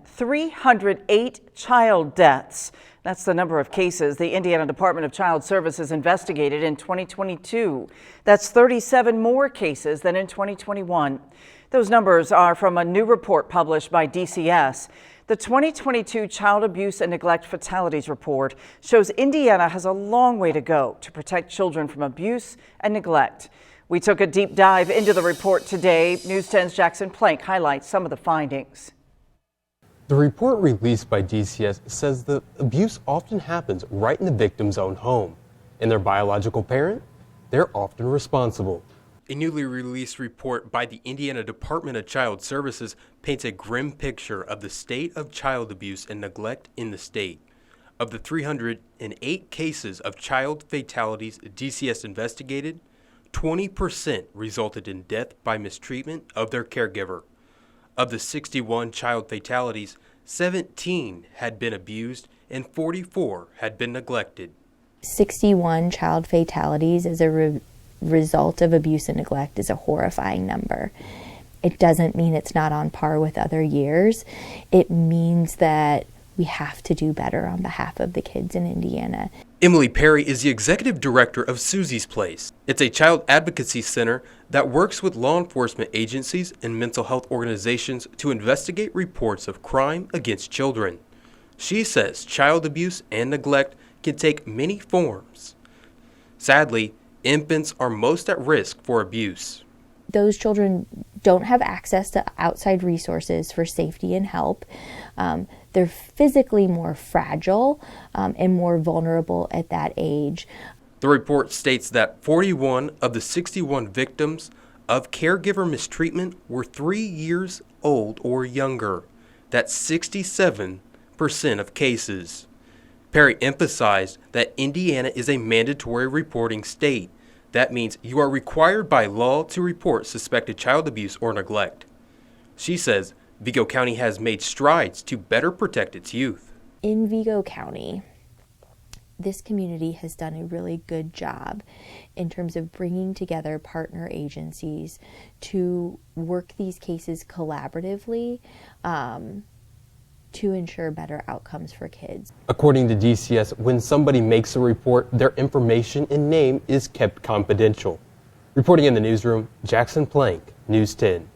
308 child deaths. That's the number of cases the Indiana Department of Child Services investigated in 2022. That's 37 more cases than in 2021. Those numbers are from a new report published by DCS. The 2022 Child Abuse and Neglect Fatalities Report shows Indiana has a long way to go to protect children from abuse and neglect. We took a deep dive into the report today. News 10's Jackson Plank highlights some of the findings. The report released by DCS says that abuse often happens right in the victim's own home, and their biological parent, they're often responsible. A newly released report by the Indiana Department of Child Services paints a grim picture of the state of child abuse and neglect in the state. Of the 308 cases of child fatalities DCS investigated, 20% resulted in death by mistreatment of their caregiver. Of the 61 child fatalities, 17 had been abused and 44 had been neglected. 61 child fatalities as a result of abuse and neglect is a horrifying number. It doesn't mean it's not on par with other years. It means that we have to do better on behalf of the kids in Indiana. Emily Perry is the executive director of Susie's Place. It's a child advocacy center that works with law enforcement agencies and mental health organizations to investigate reports of crime against children. She says child abuse and neglect can take many forms. Sadly, infants are most at risk for abuse. Those children don't have access to outside resources for safety and help. They're physically more fragile and more vulnerable at that age. The report states that 41 of the 61 victims of caregiver mistreatment were 3 years old or younger. That's 67% of cases. Perry emphasized that Indiana is a mandatory reporting state. That means you are required by law to report suspected child abuse or neglect. She says Vigo County has made strides to better protect its youth. In Vigo County, this community has done a really good job in terms of bringing together partner agencies to work these cases collaboratively to ensure better outcomes for kids. According to DCS, when somebody makes a report, their information and name is kept confidential. Reporting in the newsroom, Jackson Plank, News 10.